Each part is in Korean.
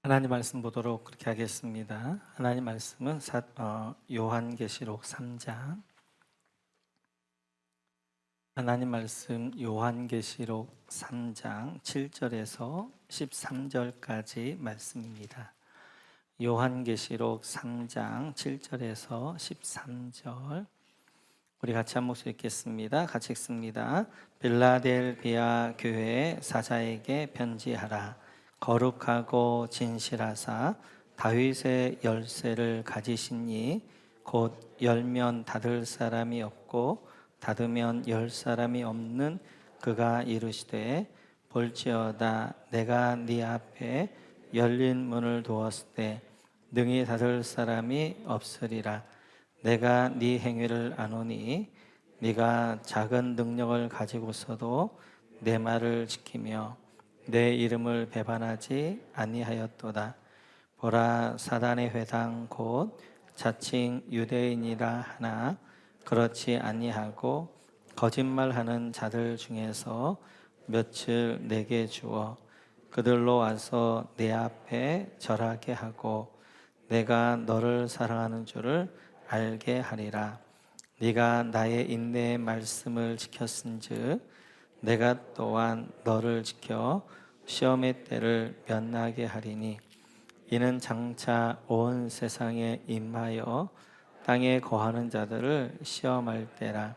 하나님 말씀 보도록 그렇게 하겠습니다. 하나님 말씀은 요한계시록 3장. 하나님 말씀 요한계시록 3장 7절에서 13절까지 말씀입니다. 요한계시록 3장 7절에서 13절. 우리 같이 한 목소리 읽겠습니다. 같이 읽습니다. 빌라델비아 교회 사자에게 편지하라. 거룩하고 진실하사 다윗의 열쇠를 가지신 이 곧 열면 닫을 사람이 없고 닫으면 열 사람이 없는 그가 이르시되 볼지어다 내가 네 앞에 열린 문을 두었을 때 능히 닫을 사람이 없으리라. 내가 네 행위를 아노니 네가 작은 능력을 가지고서도 내 말을 지키며 내 이름을 배반하지 아니하였도다. 보라, 사단의 회당 곧 자칭 유대인이라 하나 그렇지 아니하고 거짓말하는 자들 중에서 며칠 내게 주어 그들로 와서 내 앞에 절하게 하고 내가 너를 사랑하는 줄을 알게 하리라. 네가 나의 인내의 말씀을 지켰은즉 내가 또한 너를 지켜 시험의 때를 면하게 하리니 이는 장차 온 세상에 임하여 땅에 거하는 자들을 시험할 때라.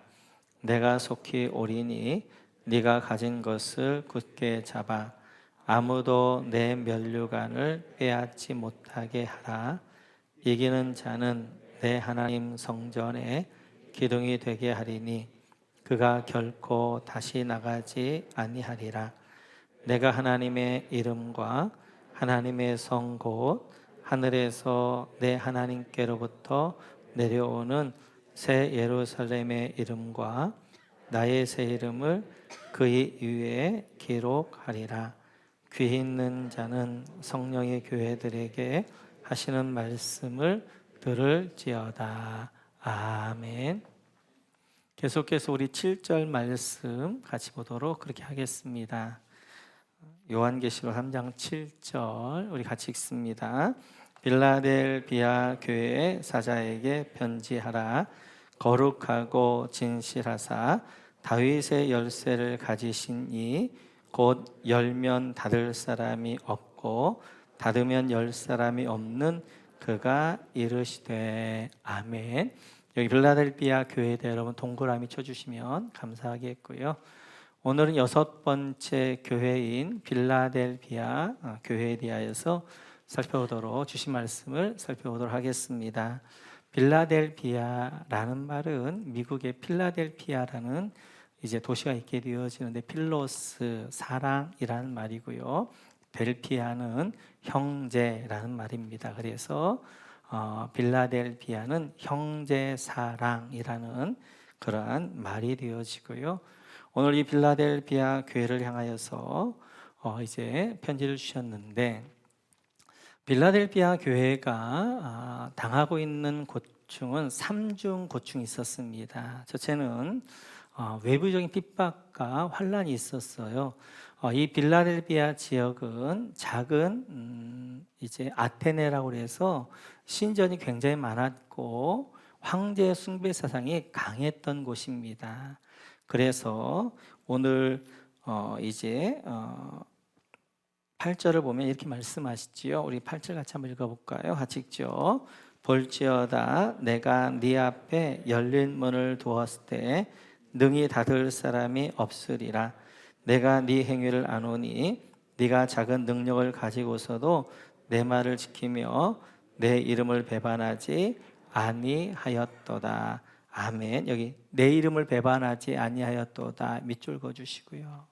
내가 속히 오리니 네가 가진 것을 굳게 잡아 아무도 내 면류관을 빼앗지 못하게 하라. 이기는 자는 내 하나님 성전에 기둥이 되게 하리니 그가 결코 다시 나가지 아니하리라. 내가 하나님의 이름과 하나님의 성 곧 하늘에서 내 하나님께로부터 내려오는 새 예루살렘의 이름과 나의 새 이름을 그의 위에 기록하리라. 귀 있는 자는 성령의 교회들에게 하시는 말씀을 들을지어다. 아멘. 계속해서 우리 7절 말씀 같이 보도록 그렇게 하겠습니다. 요한계시록 3장 7절 우리 같이 읽습니다. 빌라델비아 교회의 사자에게 편지하라. 거룩하고 진실하사 다윗의 열쇠를 가지신 이 곧 열면 닫을 사람이 없고 닫으면 열 사람이 없는 그가 이르시되. 아멘. 여기 빌라델비아 교회에 여러분 동그라미 쳐주시면 감사하겠고요. 오늘은 6번째 교회인 빌라델비아 교회에 대하여서 주신 말씀을 살펴보도록 하겠습니다. 빌라델비아라는 말은 미국의 필라델피아라는 이제 도시가 있게 되어지는데 필로스 사랑이라는 말이고요. 델피아는 형제라는 말입니다. 그래서 빌라델비아는 형제 사랑이라는 그러한 말이 되어지고요. 오늘 이 빌라델비아 교회를 향하여서 이제 편지를 주셨는데 빌라델비아 교회가 당하고 있는 고충은 3중 고충이 있었습니다. 첫째는 외부적인 핍박과 환란이 있었어요. 이 빌라델비아 지역은 작은 이제 아테네라고 해서 신전이 굉장히 많았고 황제 숭배 사상이 강했던 곳입니다. 그래서 오늘 이제 8절을 보면 이렇게 말씀하시지요. 우리 8절 같이 한번 읽어볼까요? 같이 읽죠. 볼지어다 내가 네 앞에 열린 문을 두었을 때 능히 닫을 사람이 없으리라. 내가 네 행위를 아노니 네가 작은 능력을 가지고서도 내 말을 지키며 내 이름을 배반하지 아니하였도다. 아멘. 여기 내 이름을 배반하지 아니하였도다 밑줄 그어주시고요.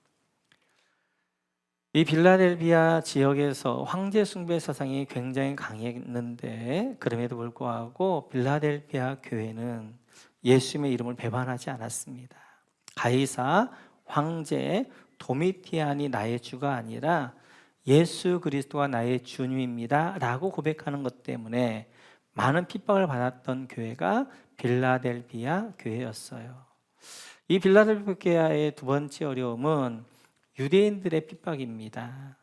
이 빌라델비아 지역에서 황제 숭배 사상이 굉장히 강했는데 그럼에도 불구하고 빌라델비아 교회는 예수님의 이름을 배반하지 않았습니다. 가이사 황제 도미티안이 나의 주가 아니라 예수 그리스도가 나의 주님입니다 라고 고백하는 것 때문에 많은 핍박을 받았던 교회가 빌라델비아 교회였어요. 이 빌라델비아의 두 번째 어려움은 유대인들의 핍박입니다.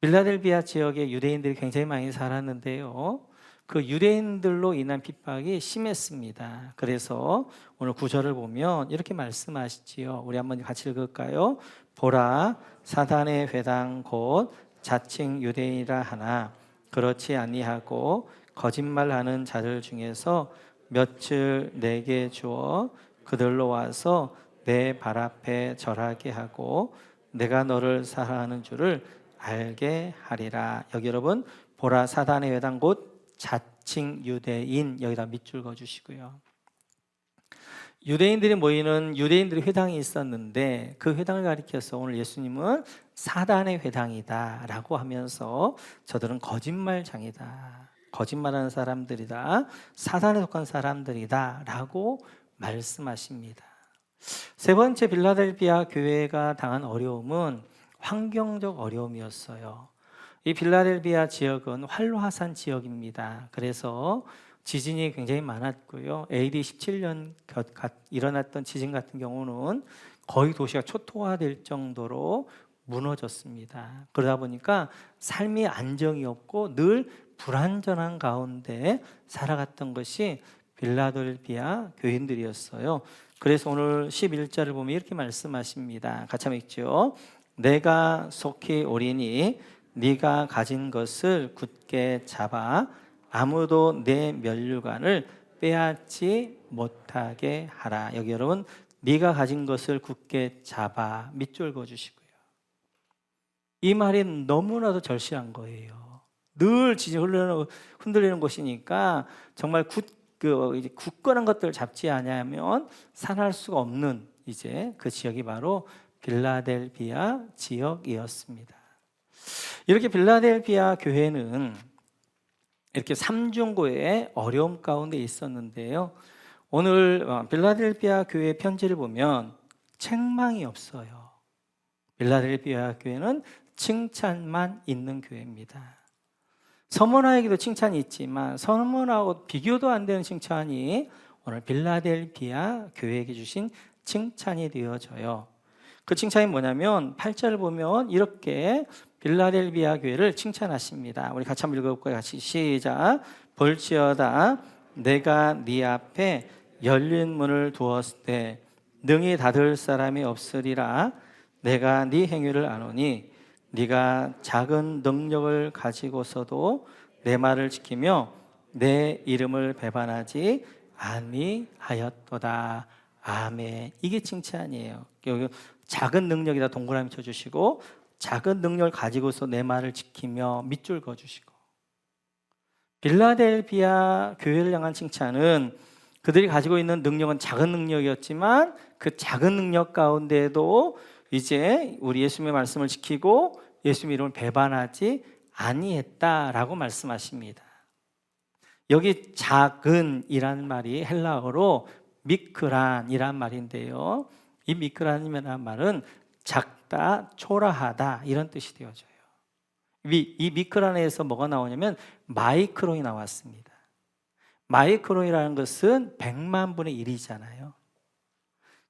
빌라델비아 지역에 유대인들이 굉장히 많이 살았는데요. 그 유대인들로 인한 핍박이 심했습니다. 그래서 오늘 구절을 보면 이렇게 말씀하시지요. 우리 한번 같이 읽을까요? 보라, 사단의 회당 곧 자칭 유대인이라 하나 그렇지 아니하고 거짓말하는 자들 중에서 며칠 내게 주어 그들로 와서 내 발 앞에 절하게 하고 내가 너를 사랑하는 줄을 알게 하리라. 여기 여러분, 보라 사단의 회당 곧 자칭 유대인, 여기다 밑줄 그어주시고요. 유대인들이 모이는 유대인들의 회당이 있었는데 그 회당을 가리켜서 오늘 예수님은 사단의 회당이다 라고 하면서 저들은 거짓말장이다, 거짓말하는 사람들이다, 사단에 속한 사람들이다 라고 말씀하십니다. 세 번째, 빌라델비아 교회가 당한 어려움은 환경적 어려움이었어요. 이 빌라델비아 지역은 활화산 지역입니다. 그래서 지진이 굉장히 많았고요. AD 17년 일어났던 지진 같은 경우는 거의 도시가 초토화될 정도로 무너졌습니다. 그러다 보니까 삶이 안정이 없고 늘 불안전한 가운데 살아갔던 것이 빌라델비아 교인들이었어요. 그래서 오늘 11절을 보면 이렇게 말씀하십니다. 같이 한번 읽죠. 내가 속히 오리니 네가 가진 것을 굳게 잡아 아무도 내 면류관을 빼앗지 못하게 하라. 여기 여러분, 네가 가진 것을 굳게 잡아 밑줄 그어주시고요. 이 말이 너무나도 절실한 거예요. 늘 지지 흔들리는 곳이니까 정말 굳건한 것들을 잡지 않으면 살아날 수가 없는 이제 그 지역이 바로 빌라델비아 지역이었습니다. 이렇게 빌라델비아 교회는 이렇게 삼중고의 어려움 가운데 있었는데요. 오늘 빌라델비아 교회 편지를 보면 책망이 없어요. 빌라델비아 교회는 칭찬만 있는 교회입니다. 서문화에게도 칭찬이 있지만 서문화하고 비교도 안 되는 칭찬이 오늘 빌라델비아 교회에게 주신 칭찬이 되어져요. 그 칭찬이 뭐냐면 8절을 보면 이렇게 빌라델비아 교회를 칭찬하십니다. 우리 같이 한번 읽어볼까요? 같이 시작. 볼지어다 내가 네 앞에 열린 문을 두었을 때 능히 닫을 사람이 없으리라. 내가 네 행위를 아노니 네가 작은 능력을 가지고서도 내 말을 지키며 내 이름을 배반하지 아니하였도다. 아멘. 이게 칭찬이에요. 여기 작은 능력이다 동그라미 쳐주시고 작은 능력을 가지고서 내 말을 지키며 밑줄 그어주시고 빌라델비아 교회를 향한 칭찬은 그들이 가지고 있는 능력은 작은 능력이었지만 그 작은 능력 가운데도 이제 우리 예수님의 말씀을 지키고 예수님의 이름을 배반하지 아니했다라고 말씀하십니다. 여기 작은이라는 말이 헬라어로 미크란이란 말인데요. 이 미크란이라는 말은 작다, 초라하다 이런 뜻이 되어져요. 이 미크란에서 뭐가 나오냐면 마이크론이 나왔습니다. 마이크론이라는 것은 100만 분의 1이잖아요.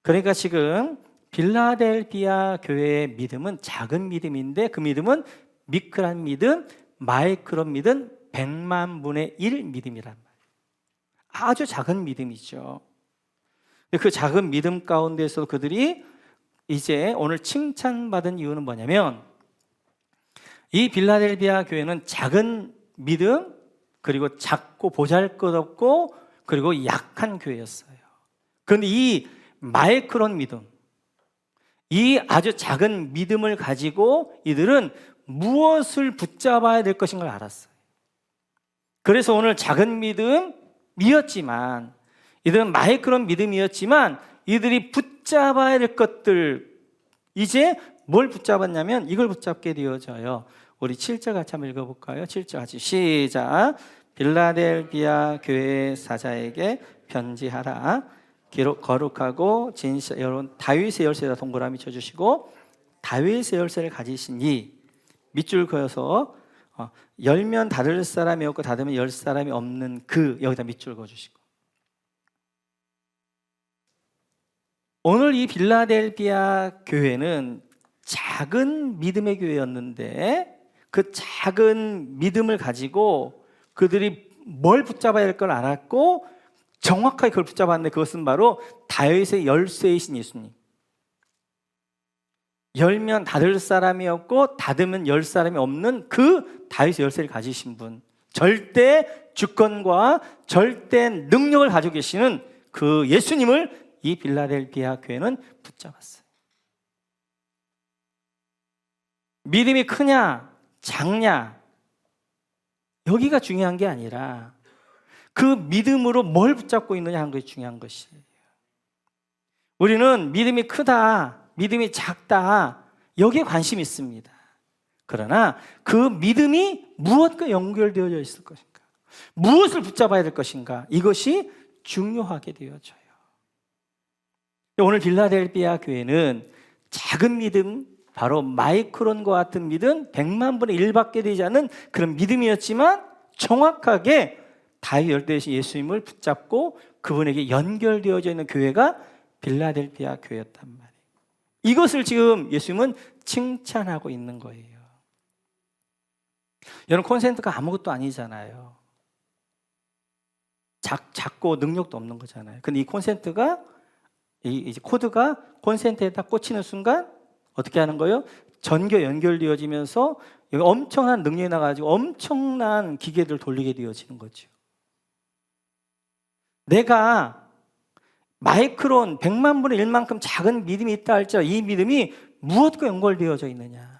그러니까 지금 빌라델비아 교회의 믿음은 작은 믿음인데 그 믿음은 미크란 믿음, 마이크론 믿음, 100만 분의 1 믿음이란 말이에요. 아주 작은 믿음이죠. 그 작은 믿음 가운데서 그들이 이제 오늘 칭찬받은 이유는 뭐냐면 이 빌라델비아 교회는 작은 믿음, 그리고 작고 보잘것없고 그리고 약한 교회였어요. 그런데 이 마이크론 믿음, 이 아주 작은 믿음을 가지고 이들은 무엇을 붙잡아야 될 것인 걸 알았어요. 그래서 오늘 작은 믿음이었지만 이들은 마이크론 믿음이었지만 이들이 붙잡아야 될 것들, 이제 뭘 붙잡았냐면 이걸 붙잡게 되어져요. 우리 7절 같이 한번 읽어볼까요? 7절 같이 시작. 빌라델비아 교회 사자에게 편지하라. 기록 거룩하고 진실, 여러분 다윗의 열쇠에다 동그라미 쳐주시고 다윗의 열쇠를 가지신 이 밑줄 그어서 열면 닫을 사람이 없고 닫으면 열 사람이 없는 그, 여기다 밑줄 그어주시고 오늘 이 빌라델비아 교회는 작은 믿음의 교회였는데 그 작은 믿음을 가지고 그들이 뭘 붙잡아야 할 걸 알았고 정확하게 그걸 붙잡았는데 그것은 바로 다윗의 열쇠이신 예수님. 열면 닫을 사람이 없고 닫으면 열 사람이 없는 그 다윗의 열쇠를 가지신 분, 절대 주권과 절대 능력을 가지고 계시는 그 예수님을 이 빌라델비아 교회는 붙잡았어요. 믿음이 크냐 작냐 여기가 중요한 게 아니라 그 믿음으로 뭘 붙잡고 있느냐 하는 것이 중요한 것이에요. 우리는 믿음이 크다, 믿음이 작다 여기에 관심이 있습니다. 그러나 그 믿음이 무엇과 연결되어져 있을 것인가, 무엇을 붙잡아야 될 것인가, 이것이 중요하게 되어져요. 오늘 빌라델비아 교회는 작은 믿음, 바로 마이크론과 같은 믿음, 100만 분의 1밖에 되지 않는 그런 믿음이었지만 정확하게 다윗 열대신 예수님을 붙잡고 그분에게 연결되어져 있는 교회가 빌라델비아 교회였단 말이에요. 이것을 지금 예수님은 칭찬하고 있는 거예요. 여러분, 콘센트가 아무것도 아니잖아요. 작고 능력도 없는 거잖아요. 근데 이 콘센트가 이 코드가 콘센트에 딱 꽂히는 순간 어떻게 하는 거예요? 전교 연결되어지면서 여기 엄청난 능력이 나가지고 엄청난 기계들을 돌리게 되어지는 거죠. 내가 마이크론 100만 분의 1만큼 작은 믿음이 있다 할지라도 이 믿음이 무엇과 연결되어져 있느냐.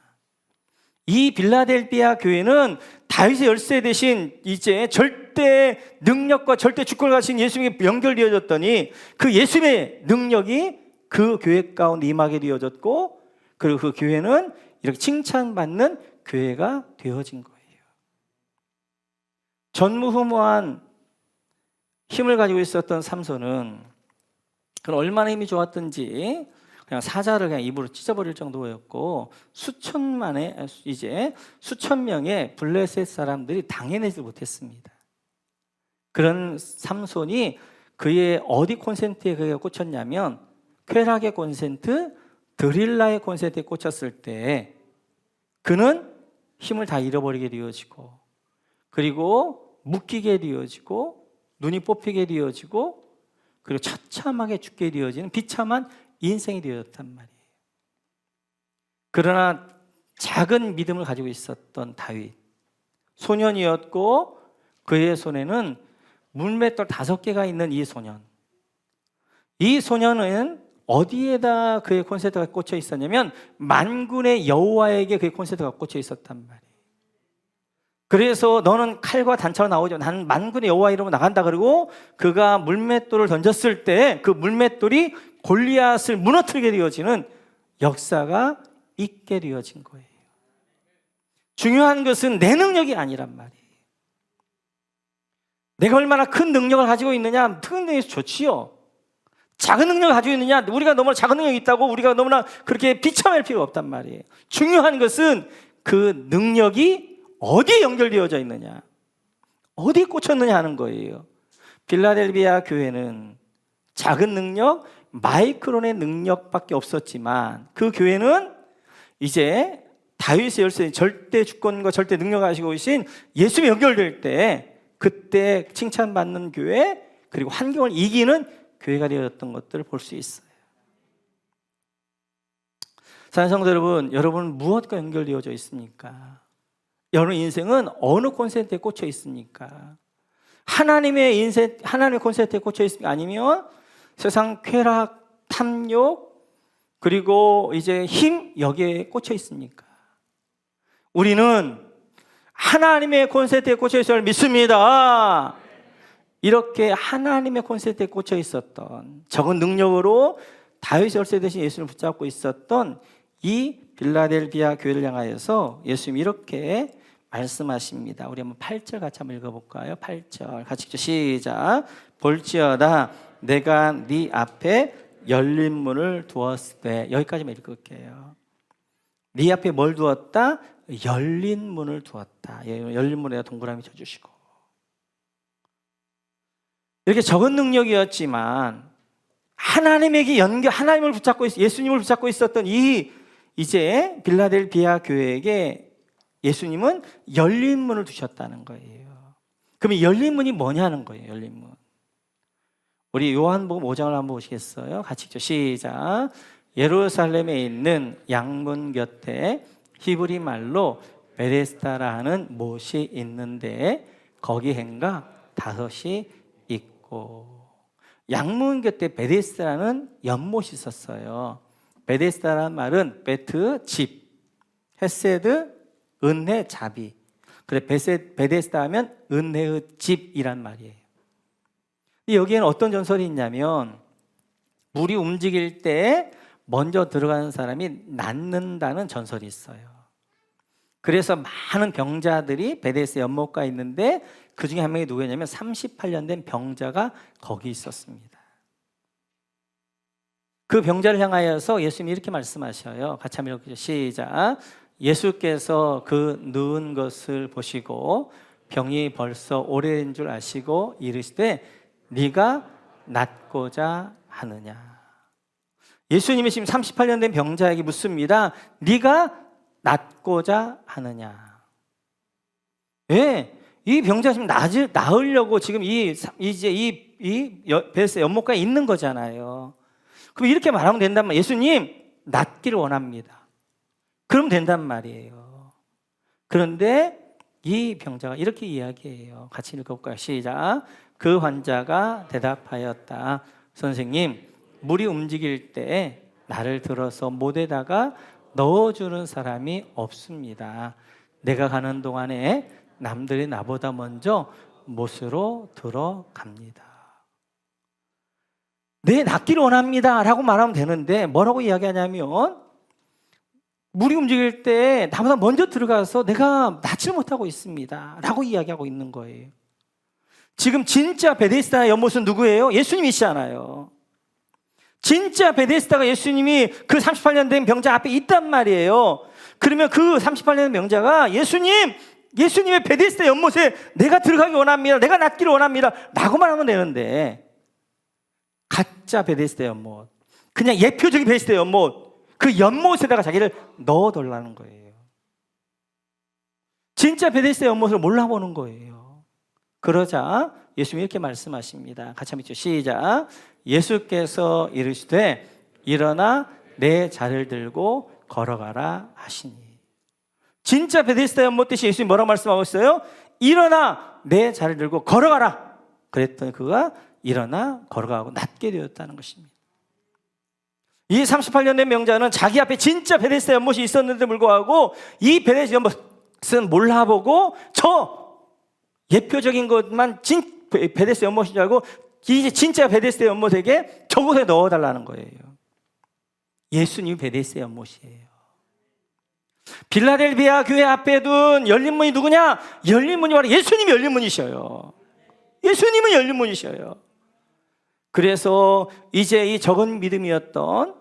이 빌라델비아 교회는 다윗의 열쇠 대신 이제 절대 능력과 절대 주권을 가진 예수님께 연결되어졌더니 그 예수님의 능력이 그 교회 가운데 임하게 되어졌고, 그리고 그 교회는 이렇게 칭찬받는 교회가 되어진 거예요. 전무후무한 힘을 가지고 있었던 삼손은 그는 얼마나 힘이 좋았던지 그냥 사자를 그냥 입으로 찢어버릴 정도였고 수천 명의 블레셋 사람들이 당해내지 못했습니다. 그런 삼손이 그의 어디 콘센트에 그가 꽂혔냐면 쾌락의 콘센트, 드릴라의 콘센트에 꽂혔을 때 그는 힘을 다 잃어버리게 되어지고, 그리고 묶이게 되어지고, 눈이 뽑히게 되어지고, 그리고 처참하게 죽게 되어지는 비참한 인생이 되었단 말이에요. 그러나 작은 믿음을 가지고 있었던 다윗, 소년이었고 그의 손에는 물맷돌 5개가 있는 이 소년, 이 소년은 어디에다 그의 콘센트가 꽂혀 있었냐면 만군의 여호와에게 그의 콘센트가 꽂혀 있었단 말이에요. 그래서 너는 칼과 단차로 나오죠. 난 만군의 여호와 이름으로 나간다. 그리고 그가 물맷돌을 던졌을 때 그 물맷돌이 골리앗을 무너뜨리게 되어지는 역사가 있게 되어진 거예요. 중요한 것은 내 능력이 아니란 말이에요. 내가 얼마나 큰 능력을 가지고 있느냐, 큰 능력이 좋지요. 작은 능력을 가지고 있느냐, 우리가 너무나 작은 능력이 있다고 우리가 너무나 그렇게 비참할 필요가 없단 말이에요. 중요한 것은 그 능력이 어디에 연결되어져 있느냐, 어디에 꽂혔느냐 하는 거예요. 빌라델비아 교회는 작은 능력, 마이크론의 능력밖에 없었지만 그 교회는 이제 다윗의 열쇠, 절대 주권과 절대 능력을 가지고 계신 예수님이 연결될 때 그때 칭찬받는 교회, 그리고 환경을 이기는 교회가 되었던 것들을 볼 수 있어요. 사랑하는 성도 여러분, 여러분은 무엇과 연결되어져 있습니까? 여러분 인생은 어느 콘센트에 꽂혀 있습니까? 하나님의 인생, 하나님의 콘센트에 꽂혀 있습니까? 아니면 세상 쾌락, 탐욕, 그리고 이제 힘, 여기에 꽂혀 있습니까? 우리는 하나님의 콘센트에 꽂혀 있음을 믿습니다. 이렇게 하나님의 콘센트에 꽂혀 있었던, 적은 능력으로 다윗의 열쇠 대신 예수를 붙잡고 있었던 이 빌라델비아 교회를 향하여서 예수님이 이렇게 말씀하십니다. 우리 한번 8절 같이 한번 읽어볼까요? 8절 같이 읽죠. 시작. 볼지어다 내가 네 앞에 열린 문을 두었을 때, 여기까지만 읽을게요. 네 앞에 뭘 두었다? 열린 문을 두었다. 열린 문에다 동그라미 쳐주시고, 이렇게 적은 능력이었지만 하나님에게 하나님을 붙잡고 예수님을 붙잡고 있었던 이 이제 빌라델비아 교회에게 예수님은 열린 문을 두셨다는 거예요. 그러면 열린 문이 뭐냐는 거예요. 열린 문. 우리 요한복음 5장을 한번 보시겠어요? 같이 읽죠. 시작. 예루살렘에 있는 양문 곁에 히브리 말로 베데스다라 하는 못이 있는데 거기 행가 5이 있고. 양문 곁에 베데스다라는 연못이 있었어요. 베데스다라는 말은 베트, 집, 헤세드, 은혜, 자비. 그래, 베데스다 하면 은혜의 집이란 말이에요. 여기에는 어떤 전설이 있냐면 물이 움직일 때 먼저 들어가는 사람이 낫는다는 전설이 있어요. 그래서 많은 병자들이 베데스다 연못가에 있는데 그 중에 한 명이 누구였냐면 38년 된 병자가 거기 있었습니다. 그 병자를 향하여서 예수님이 이렇게 말씀하셔요. 같이 한번 읽어보죠. 시작. 예수께서 그 누운 것을 보시고 병이 벌써 오래된 줄 아시고 이르시되 네가 낫고자 하느냐. 예수님이 지금 38년 된 병자에게 묻습니다. 네가 낫고자 하느냐. 왜? 이 병자 지금 나으려고 지금 베데스다 연못가에 있는 거잖아요. 그럼 이렇게 말하면 된단 말이에요. 예수님, 낫기를 원합니다. 그럼 된단 말이에요. 그런데 이 병자가 이렇게 이야기해요. 같이 읽어볼까요? 시작. 그 환자가 대답하였다. 선생님, 물이 움직일 때 나를 들어서 못에다가 넣어주는 사람이 없습니다. 내가 가는 동안에 남들이 나보다 먼저 못으로 들어갑니다. 네, 낫기를 원합니다 라고 말하면 되는데 뭐라고 이야기하냐면 물이 움직일 때 나보다 먼저 들어가서 내가 낫지를 못하고 있습니다 라고 이야기하고 있는 거예요. 지금 진짜 베데스다 연못은 누구예요? 예수님이시잖아요. 진짜 베데스다가 예수님이 그 38년 된 병자 앞에 있단 말이에요. 그러면 그 38년 된 병자가 예수님의 베데스다 연못에 내가 들어가기 원합니다, 내가 낫기를 원합니다 라고 말하면 되는데 가짜 베데스다 연못, 그냥 예표적인 베데스다 연못, 그 연못에다가 자기를 넣어달라는 거예요. 진짜 베데스다 연못을 몰라보는 거예요. 그러자 예수님이 이렇게 말씀하십니다. 같이 한번 읽죠. 시작. 예수께서 이르시되 일어나 내 자리를 들고 걸어가라 하시니. 진짜 베데스다 연못 대신 예수님이 뭐라고 말씀하고 있어요? 일어나 내 자리를 들고 걸어가라. 그랬더니 그가 일어나 걸어가고 낫게 되었다는 것입니다. 이 38년 된 명자는 자기 앞에 진짜 베데스다 연못이 있었는데 불구하고 이 베데스다 연못은 몰라보고 저 예표적인 것만 베데스다 연못인 줄 알고 이제 진짜 베데스다 연못에게 저곳에 넣어달라는 거예요. 예수님이 베데스다 연못이에요. 빌라델비아 교회 앞에 둔 열린 문이 누구냐? 열린 문이 바로 예수님이 열린 문이셔요. 예수님은 열린 문이셔요. 그래서 이제 이 적은 믿음이었던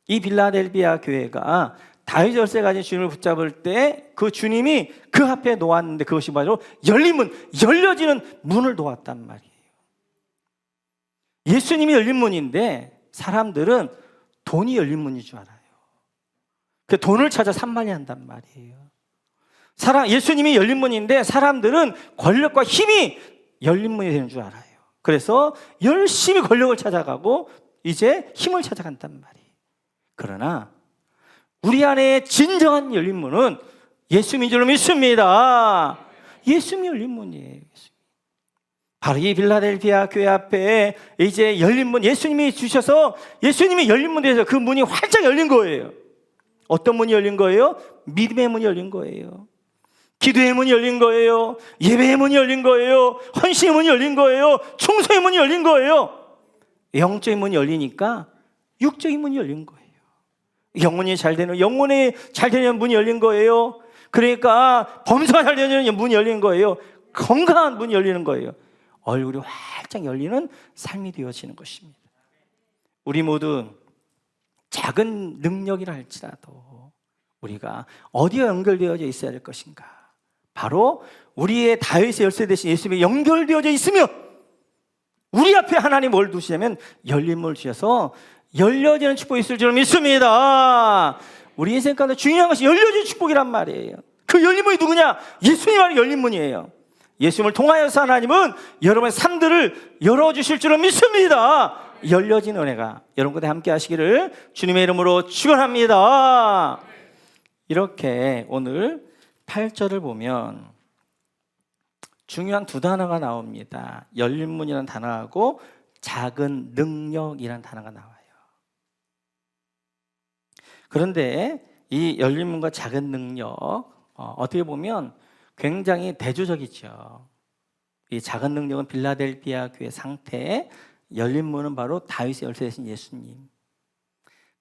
이 빌라델비아 교회가 다윗 열쇠 가진 주님을 붙잡을 때 그 주님이 그 앞에 놓았는데 그것이 바로 열린 문, 열려지는 문을 놓았단 말이에요. 예수님이 열린 문인데 사람들은 돈이 열린 문인 줄 알아요. 그 돈을 찾아 산만히 한단 말이에요. 예수님이 열린 문인데 사람들은 권력과 힘이 열린 문이 되는 줄 알아요. 그래서 열심히 권력을 찾아가고 이제 힘을 찾아간단 말이에요. 그러나 우리 안에 진정한 열린 문은 예수님인 줄 믿습니다. 예수님이 열린 문이에요. 바로 이 빌라델비아 교회 앞에 이제 열린 문, 예수님이 주셔서 예수님이 열린 문에 대해서 그 문이 활짝 열린 거예요. 어떤 문이 열린 거예요? 믿음의 문이 열린 거예요. 기도의 문이 열린 거예요. 예배의 문이 열린 거예요. 헌신의 문이 열린 거예요. 충성의 문이 열린 거예요. 영적인 문이 열리니까 육적인 문이 열린 거예요. 영혼이 잘 되는 문이 열린 거예요. 그러니까 범사가 잘 되는 문이 열린 거예요. 건강한 문이 열리는 거예요. 얼굴이 활짝 열리는 삶이 되어지는 것입니다. 우리 모두 작은 능력이라 할지라도 우리가 어디에 연결되어져 있어야 될 것인가? 바로 우리의 다윗의 열쇠 대신 예수님에 연결되어져 있으면 우리 앞에 하나님 뭘 두시냐면 열린 문을 주셔서 열려지는 축복이 있을 줄 믿습니다. 우리 인생 가운데 중요한 것이 열려지는 축복이란 말이에요. 그 열린 문이 누구냐? 예수님 안에 열린 문이에요. 예수님을 통하여서 하나님은 여러분의 삶들을 열어주실 줄을 믿습니다. 열려진 은혜가 여러분과 함께 하시기를 주님의 이름으로 축원합니다. 이렇게 오늘 8절을 보면 중요한 두 단어가 나옵니다. 열린 문이라는 단어하고 작은 능력이라는 단어가 나와요. 그런데 이 열린 문과 작은 능력 어떻게 보면 굉장히 대조적이죠. 이 작은 능력은 빌라델비아 교회 상태, 열린 문은 바로 다윗의 열쇠 되신 예수님.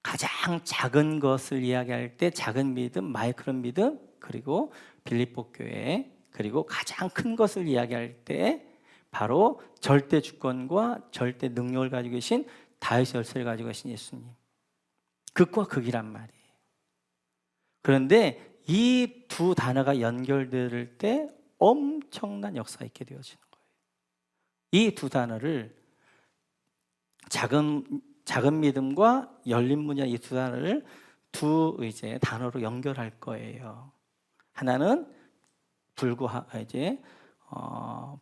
가장 작은 것을 이야기할 때 작은 믿음, 마이크론 믿음, 그리고 빌립보 교회, 그리고 가장 큰 것을 이야기할 때 바로 절대 주권과 절대 능력을 가지고 계신 다윗의 열쇠를 가지고 계신 예수님. 극과 극이란 말이에요. 그런데 이 두 단어가 연결될 때 엄청난 역사가 있게 되어지는 거예요. 이 두 단어를 작은 믿음과 열린 문이라는 이 두 단어를 두 이제 단어로 연결할 거예요. 하나는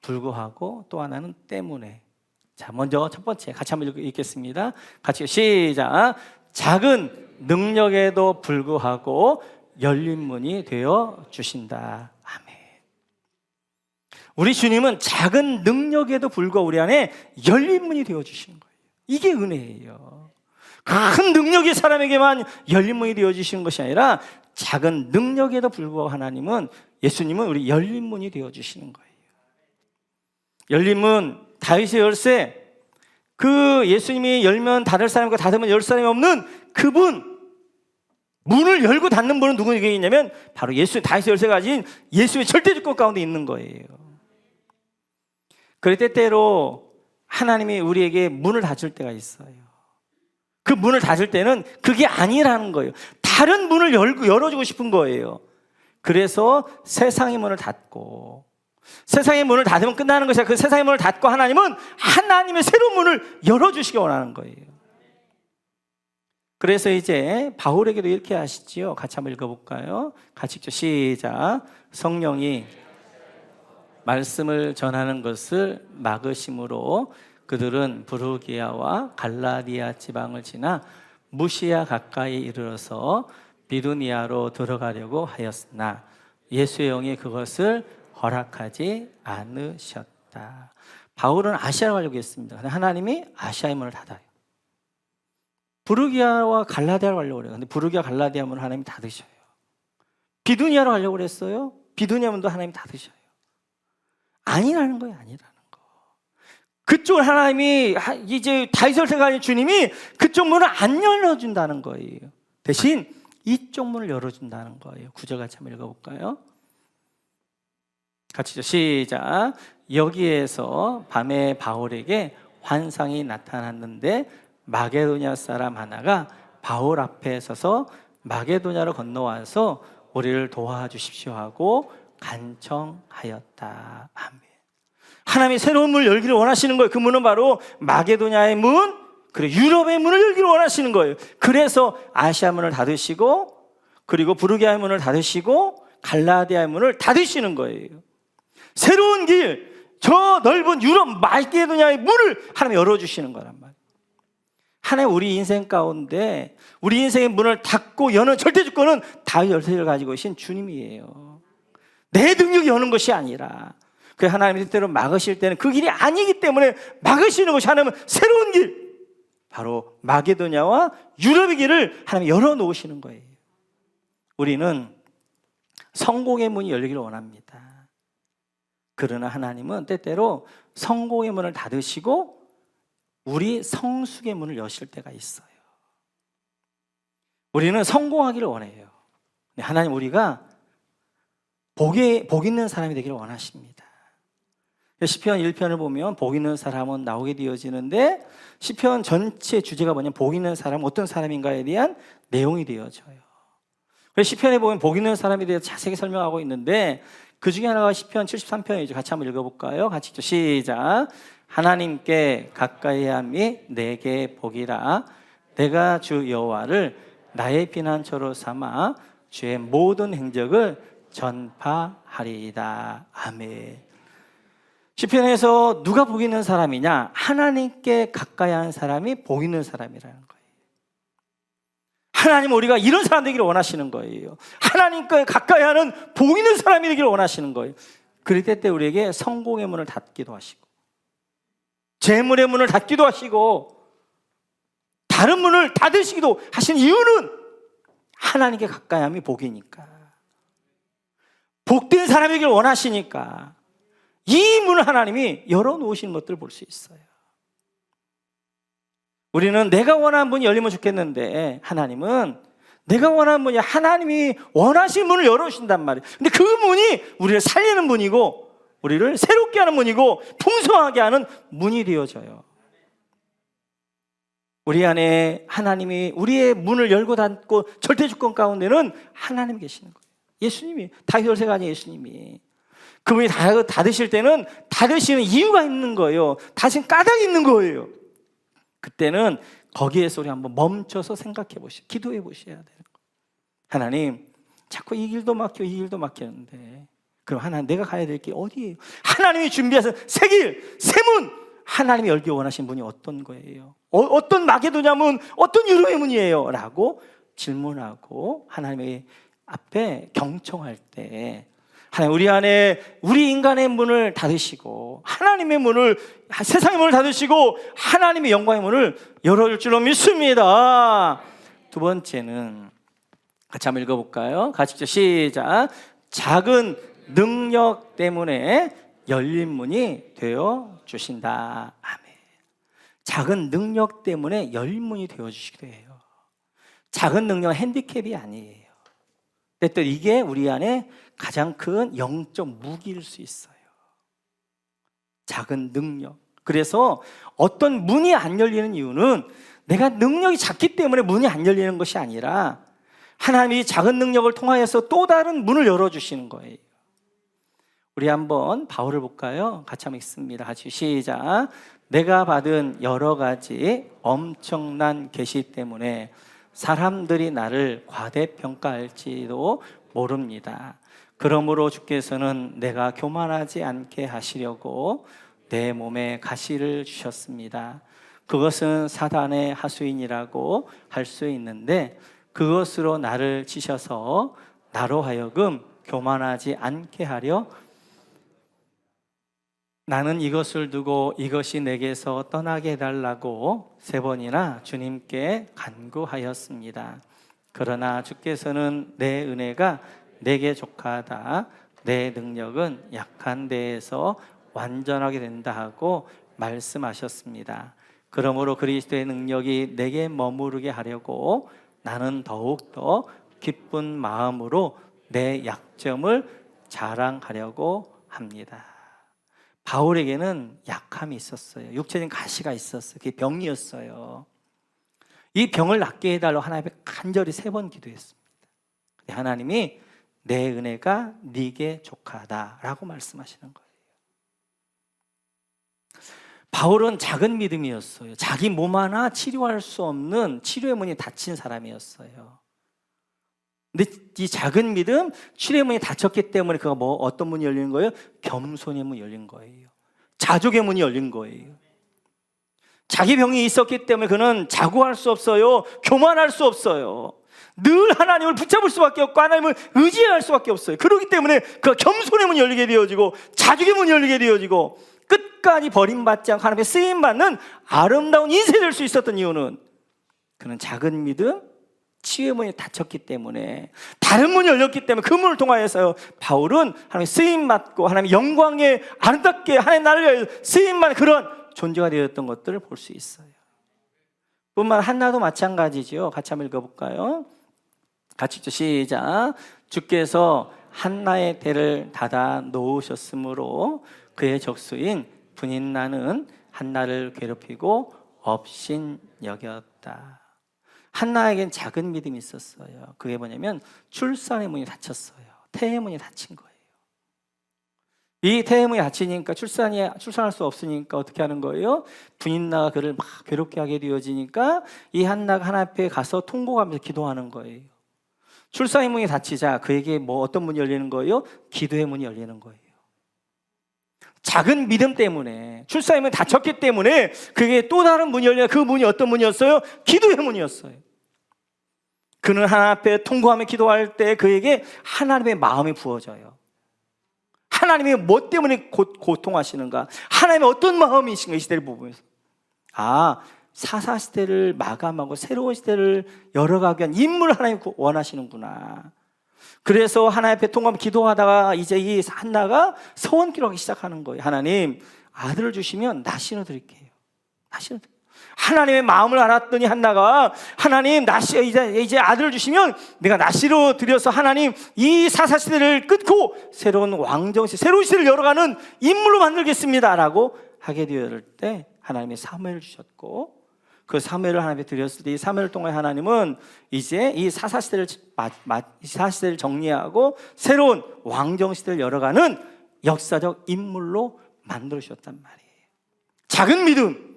불구하고 또 하나는 때문에. 자, 먼저 첫 번째 같이 한번 읽겠습니다. 같이 시작. 작은 능력에도 불구하고 열린 문이 되어 주신다. 아멘. 우리 주님은 작은 능력에도 불구하고 우리 안에 열린 문이 되어 주시는 거예요. 이게 은혜예요. 큰 능력이 사람에게만 열린 문이 되어 주시는 것이 아니라 작은 능력에도 불구하고 하나님은, 예수님은 우리 열린 문이 되어 주시는 거예요. 열린 문, 다윗의 열쇠, 그 예수님이 열면 닫을 사람과 닫으면 열 사람이 없는 그분, 문을 열고 닫는 분은 누구에게 있냐면 바로 다윗의 열쇠가 가진 예수의 절대 주권 가운데 있는 거예요. 그럴 때때로 하나님이 우리에게 문을 닫을 때가 있어요. 그 문을 닫을 때는 그게 아니라는 거예요. 다른 문을 열어주고 싶은 거예요. 그래서 세상의 문을 닫고, 세상의 문을 닫으면 끝나는 것이 아니라 그 세상의 문을 닫고 하나님은 하나님의 새로운 문을 열어주시기 원하는 거예요. 그래서 이제 바울에게도 이렇게 하시지요. 같이 한번 읽어볼까요? 같이 읽죠. 시작. 성령이 말씀을 전하는 것을 막으심으로 그들은 부르기아와 갈라디아 지방을 지나 무시아 가까이 이르러서 비두니아로 들어가려고 하였으나 예수의 영이 그것을 허락하지 않으셨다. 바울은 아시아로 가려고 했습니다. 근데 하나님이 아시아의 문을 닫아요. 부르기아와 갈라디아로 가려고 그래요. 근데 부르기아 갈라디아 문을 하나님이 닫으셔요. 비두니아로 가려고 그랬어요. 비두니아 문도 하나님이 닫으셔요. 아니라는 거예요. 아니라는 거. 그쪽을 하나님이 이제 다윗의 열쇠가 아닌 주님이 그쪽 문을 안 열어준다는 거예요. 대신 이쪽 문을 열어준다는 거예요. 9절 같이 한번 읽어볼까요? 같이죠. 시작. 여기에서 밤에 바울에게 환상이 나타났는데 마게도냐 사람 하나가 바울 앞에 서서 마게도냐로 건너와서 우리를 도와주십시오 하고 간청하였다. 아멘. 하나님이 새로운 문을 열기를 원하시는 거예요. 그 문은 바로 마게도냐의 문, 그리고 유럽의 문을 열기를 원하시는 거예요. 그래서 아시아 문을 닫으시고, 그리고 부르기아의 문을 닫으시고, 갈라디아의 문을 닫으시는 거예요. 새로운 길, 저 넓은 유럽 마게도냐의 문을 하나님이 열어주시는 거란 말이에요. 하나님 우리 인생 가운데 우리 인생의 문을 닫고 여는 절대 주권은 다윗 열쇠를 가지고 계신 주님이에요. 내 능력이 여는 것이 아니라, 그 하나님의 뜻대로 막으실 때는 그 길이 아니기 때문에 막으시는 것이 하나님은 새로운 길, 바로 마게도냐와 유럽의 길을 하나님이 열어놓으시는 거예요. 우리는 성공의 문이 열리기를 원합니다. 그러나 하나님은 때때로 성공의 문을 닫으시고 우리 성숙의 문을 여실 때가 있어요. 우리는 성공하기를 원해요. 하나님 우리가 복 있는 사람이 되기를 원하십니다. 시편 1편을 보면 복 있는 사람은 나오게 되어지는데, 시편 전체 주제가 뭐냐면 복 있는 사람은 어떤 사람인가에 대한 내용이 되어져요. 그래서 시편에 보면 복 있는 사람에 대해서 자세히 설명하고 있는데, 그 중에 하나가 시편 73편이죠. 같이 한번 읽어볼까요? 같이 읽죠. 시작. 하나님께 가까이 함이 내게 복이라. 내가 주 여호와를 나의 피난처로 삼아 주의 모든 행적을 전파하리이다. 아멘. 시편에서 누가 복 있는 사람이냐? 하나님께 가까이 하는 사람이 복 있는 사람이라는 거예요. 하나님 우리가 이런 사람 되기를 원하시는 거예요. 하나님께 가까이 하는 복 있는 사람이 되기를 원하시는 거예요. 그럴 때 우리에게 성공의 문을 닫기도 하시고 재물의 문을 닫기도 하시고 다른 문을 닫으시기도 하신 이유는 하나님께 가까이 함이 복이니까, 복된 사람이길 원하시니까 이 문을 하나님이 열어놓으시는 것들을 볼 수 있어요. 우리는 내가 원하는 문이 열리면 좋겠는데 하나님은 내가 원하는 문이, 하나님이 원하시는 문을 열어주신단 말이에요. 근데 그 문이 우리를 살리는 문이고 우리를 새롭게 하는 문이고 풍성하게 하는 문이 되어져요. 우리 안에 하나님이 우리의 문을 열고 닫고 절대주권 가운데는 하나님이 계시는 거예요. 예수님이, 다윗 열쇠가 아닌 예수님이. 그분이 닫으실 때는 닫으시는 이유가 있는 거예요. 닫으신 까닭이 있는 거예요. 그때는 거기에서 우리 한번 멈춰서 생각해 보시고 기도해 보셔야 돼요. 하나님, 자꾸 이 길도 막혀, 이 길도 막히는데 그럼 하나님, 내가 가야 될 길 어디예요? 하나님이 준비하신 새 길, 새 문, 하나님이 열기 원하신 문이 어떤 거예요? 어떤 마게도냐 문, 어떤 유로의 문이에요? 라고 질문하고 하나님의 앞에 경청할 때 하나님, 우리 안에 우리 인간의 문을 닫으시고 하나님의 문을, 세상의 문을 닫으시고 하나님의 영광의 문을 열어줄 줄로 믿습니다. 두 번째는 같이 한번 읽어볼까요? 같이 시작. 작은 능력 때문에 열린 문이 되어 주신다. 아멘. 작은 능력 때문에 열린 문이 되어 주시기도 해요. 작은 능력은 핸디캡이 아니에요. 또 이게 우리 안에 가장 큰 영적 무기일 수 있어요. 작은 능력. 그래서 어떤 문이 안 열리는 이유는 내가 능력이 작기 때문에 문이 안 열리는 것이 아니라 하나님이 작은 능력을 통하여서 또 다른 문을 열어주시는 거예요. 우리 한번 바울을 볼까요? 같이 한번 읽습니다. 같이 시작. 내가 받은 여러 가지 엄청난 계시 때문에 사람들이 나를 과대평가할지도 모릅니다. 그러므로 주께서는 내가 교만하지 않게 하시려고 내 몸에 가시를 주셨습니다. 그것은 사단의 하수인이라고 할 수 있는데 그것으로 나를 치셔서 나로 하여금 교만하지 않게 하려 나는 이것을 두고 이것이 내게서 떠나게 해달라고 3번이나 주님께 간구하였습니다. 그러나 주께서는 내 은혜가 내게 족하다, 내 능력은 약한 데에서 완전하게 된다 하고 말씀하셨습니다. 그러므로 그리스도의 능력이 내게 머무르게 하려고 나는 더욱더 기쁜 마음으로 내 약점을 자랑하려고 합니다. 바울에게는 약함이 있었어요. 육체적인 가시가 있었어요. 그게 병이었어요. 이 병을 낫게 해달라고 하나님 앞에 간절히 3번 기도했습니다. 하나님이 내 은혜가 네게 족하다라고 말씀하시는 거예요. 바울은 작은 믿음이었어요. 자기 몸 하나 치료할 수 없는 치료의 문이 닫힌 사람이었어요. 근데 이 작은 믿음, 치료의 문이 닫혔기 때문에 그가 어떤 문이 열리는 거예요? 겸손의 문이 열린 거예요. 자족의 문이 열린 거예요. 자기 병이 있었기 때문에 그는 자고할 수 없어요. 교만할 수 없어요. 늘 하나님을 붙잡을 수밖에 없고 하나님을 의지할 수밖에 없어요. 그렇기 때문에 그 겸손의 문이 열리게 되어지고 자족의 문이 열리게 되어지고 끝까지 버림받지 않고 하나님의 쓰임받는 아름다운 인생이 될 수 있었던 이유는 그는 작은 믿음, 치유의 문이 닫혔기 때문에, 다른 문이 열렸기 때문에 그 문을 통하여서 바울은 하나님의 쓰임받고 하나님의 영광에 아름답게 하나님 나를 위하여 쓰임받는 그런 존재가 되었던 것들을 볼 수 있어요. 뿐만 한나도 마찬가지죠. 같이 한번 읽어볼까요? 같이 시작. 주께서 한나의 대를 닫아 놓으셨으므로 그의 적수인 분인나는 한나를 괴롭히고 업신여겼다. 한나에겐 작은 믿음이 있었어요. 그게 뭐냐면 출산의 문이 닫혔어요. 태의 문이 닫힌 거예요. 이 태의 문이 닫히니까 출산할 수 없으니까 어떻게 하는 거예요? 분인나가 그를 막 괴롭게 하게 되어지니까 이 한나가 하나님 앞에 가서 통곡하면서 기도하는 거예요. 출산의 문이 닫히자 그에게 뭐 어떤 문이 열리는 거예요? 기도의 문이 열리는 거예요. 작은 믿음 때문에, 출산의 문이 닫혔기 때문에 그에게 또 다른 문이 열려. 그 문이 어떤 문이었어요? 기도의 문이었어요. 그는 하나님 앞에 통곡하며 기도할 때 그에게 하나님의 마음이 부어져요. 하나님이 뭐 때문에 고통하시는가? 하나님의 어떤 마음이신가? 이 시대를 보면서 사사시대를 마감하고 새로운 시대를 열어가기 위한 인물을 하나님 원하시는구나. 그래서 하나님 앞에 통곡하며 기도하다가 이제 이 한나가 서원 기도하기 시작하는 거예요. 하나님, 아들을 주시면 나시로 드릴게요. 나시로 드릴게요. 하나님의 마음을 알았더니 한나가 하나님, 이제 아들을 주시면 내가 나시로 드려서 하나님 이 사사시대를 끊고 새로운 왕정시, 새로운 시대를 열어가는 인물로 만들겠습니다 라고 하게 되었을 때 하나님이 사무엘을 주셨고, 그 사무엘을 하나님께 드렸을 때 이 사무엘을 통해 하나님은 이제 이 사사시대를 정리하고 새로운 왕정시대를 열어가는 역사적 인물로 만들어 주셨단 말이에요. 작은 믿음,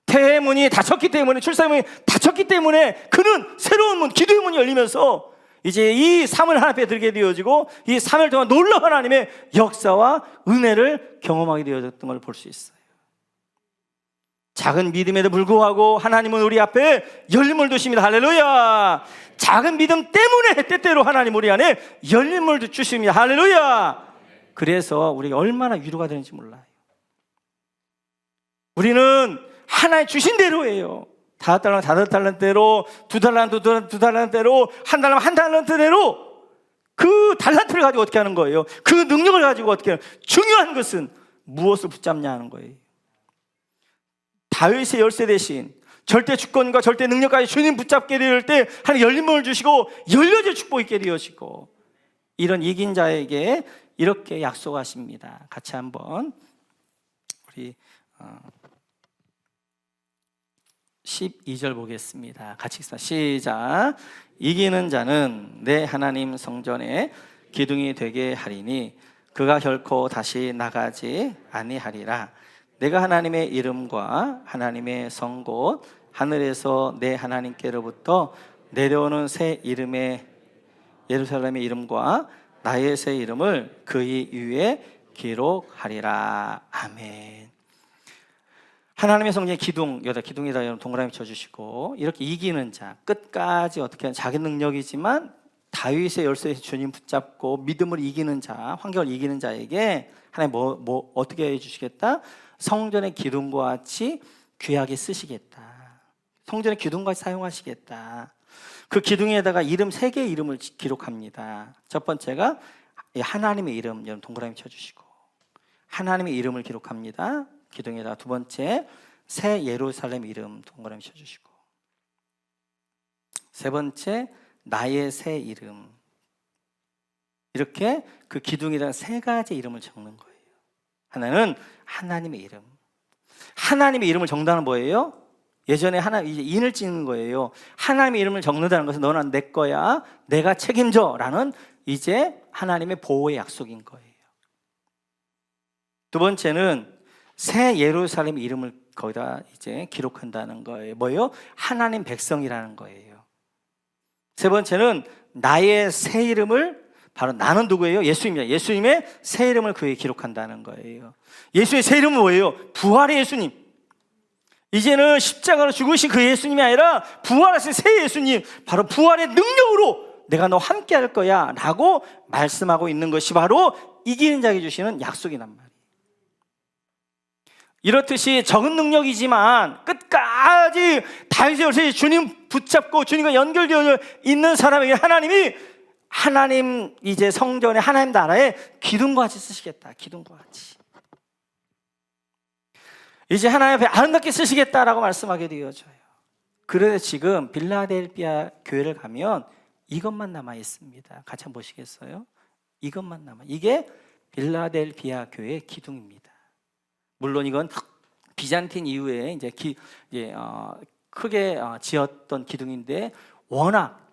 태의 문이 닫혔기 때문에, 출산의 문이 닫혔기 때문에 그는 새로운 문, 기도의 문이 열리면서 이제 이 삶을 하나님 앞에 들게 되어지고 이 삶을 통한 놀라운 하나님의 역사와 은혜를 경험하게 되어졌던 걸 볼 수 있어요. 작은 믿음에도 불구하고 하나님은 우리 앞에 열림을 두십니다. 할렐루야. 작은 믿음 때문에 때때로 하나님 우리 안에 열림을 주십니다. 할렐루야. 그래서 우리가 얼마나 위로가 되는지 몰라요. 우리는 하나님 주신 대로예요. 5달란트대로, 2달란트대로, 1달란트대로 그 달란트를 가지고 어떻게 하는 거예요? 그 능력을 가지고 어떻게 하는 거예요? 중요한 것은 무엇을 붙잡냐 하는 거예요. 다윗의 열쇠 대신 절대 주권과 절대 능력까지 주님 붙잡게 될 때 하나님 열림을 주시고 열려질 축복이 있게 되어지고, 이런 이긴 자에게 이렇게 약속하십니다. 같이 한번 우리 12절 보겠습니다. 같이 읽습니다. 시작. 이기는 자는 내 하나님 성전에 기둥이 되게 하리니 그가 결코 다시 나가지 아니하리라. 내가 하나님의 이름과 하나님의 성곳 하늘에서 내 하나님께로부터 내려오는 새 이름의 예루살렘의 이름과 나의 새 이름을 그의 위에 기록하리라. 아멘. 하나님의 성전의 기둥, 여기다 기둥에다 여러분 동그라미 쳐주시고, 이렇게 이기는 자, 끝까지 어떻게 하는 자기 능력이지만 다윗의 열쇠에서 주님 붙잡고 믿음을 이기는 자, 환경을 이기는 자에게 하나님 뭐 어떻게 해주시겠다? 성전의 기둥과 같이 귀하게 쓰시겠다. 성전의 기둥과 같이 사용하시겠다. 그 기둥에다가 이름 3개의 이름을 기록합니다. 첫 번째가 하나님의 이름, 여러분 동그라미 쳐주시고, 하나님의 이름을 기록합니다. 기둥에다가 두 번째 새 예루살렘 이름 동그라미 쳐주시고, 세 번째 나의 새 이름. 이렇게 그 기둥에다가 3가지 이름을 적는 거예요. 하나는 하나님의 이름. 하나님의 이름을 적는다는 뭐예요? 예전에 이제 인을 찍는 거예요. 하나님의 이름을 적는다는 것은 너는 내 거야, 내가 책임져 라는 이제 하나님의 보호의 약속인 거예요. 두 번째는 새 예루살렘 이름을 거기다 이제 기록한다는 거예요. 뭐예요? 하나님 백성이라는 거예요. 세 번째는 나의 새 이름을, 바로 나는 누구예요? 예수님이에요. 예수님의 새 이름을 그에 기록한다는 거예요. 예수의 새 이름은 뭐예요? 부활의 예수님. 이제는 십자가로 죽으신 그 예수님이 아니라 부활하신 새 예수님, 바로 부활의 능력으로 내가 너 함께 할 거야 라고 말씀하고 있는 것이 바로 이기는 자에게 주시는 약속이란 말이에요. 이렇듯이 적은 능력이지만 끝까지 다윗의 열쇠 주님 붙잡고 주님과 연결되어 있는 사람에게 하나님 이제 성전에 하나님 나라에 기둥과 같이 쓰시겠다. 기둥과 같이 이제 하나님 앞에 아름답게 쓰시겠다라고 말씀하게 되어져요. 그런데 지금 빌라델피아 교회를 가면 이것만 남아 있습니다. 같이 한번 보시겠어요? 이것만 남아. 이게 빌라델피아 교회의 기둥입니다. 물론 이건 비잔틴 이후에 이제 크게 지었던 기둥인데 워낙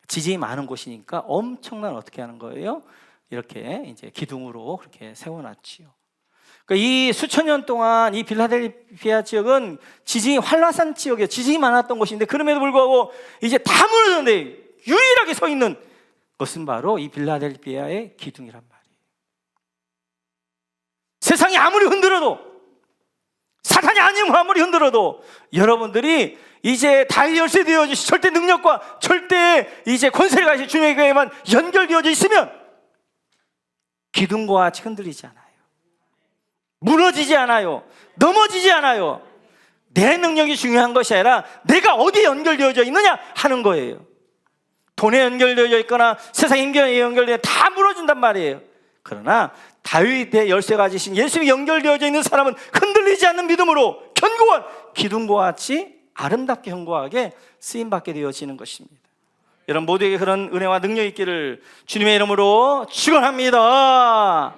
지진이 많은 곳이니까 엄청난 어떻게 하는 거예요? 이렇게 이제 기둥으로 그렇게 세워놨지요. 그러니까 이 수천 년 동안 이 빌라델피아 지역은 지진이 활화산 지역이에요. 지진이 많았던 곳인데 그럼에도 불구하고 이제 다 무너졌는데 유일하게 서 있는 그것은 바로 이 빌라델피아의 기둥이란 말이에요. 세상이 아무리 흔들어도, 사탄이 아무리 흔들어도 여러분들이 이제 다윗 열쇠 되어져 절대 능력과 절대 이제 권세를 가진 주님에게만 연결되어져 있으면 기둥과 같이 흔들리지 않아요. 무너지지 않아요. 넘어지지 않아요. 내 능력이 중요한 것이 아니라 내가 어디에 연결되어져 있느냐 하는 거예요. 돈에 연결되어져 있거나 세상 인간에 연결되어 다 무너진단 말이에요. 그러나 다윗의 열쇠가 가지신 예수님이 연결되어져 있는 사람은 흔들리지 않는 믿음으로 견고한 기둥과 같이 아름답게 견고하게 쓰임받게 되어지는 것입니다. 여러분 모두에게 그런 은혜와 능력이 있기를 주님의 이름으로 축원합니다.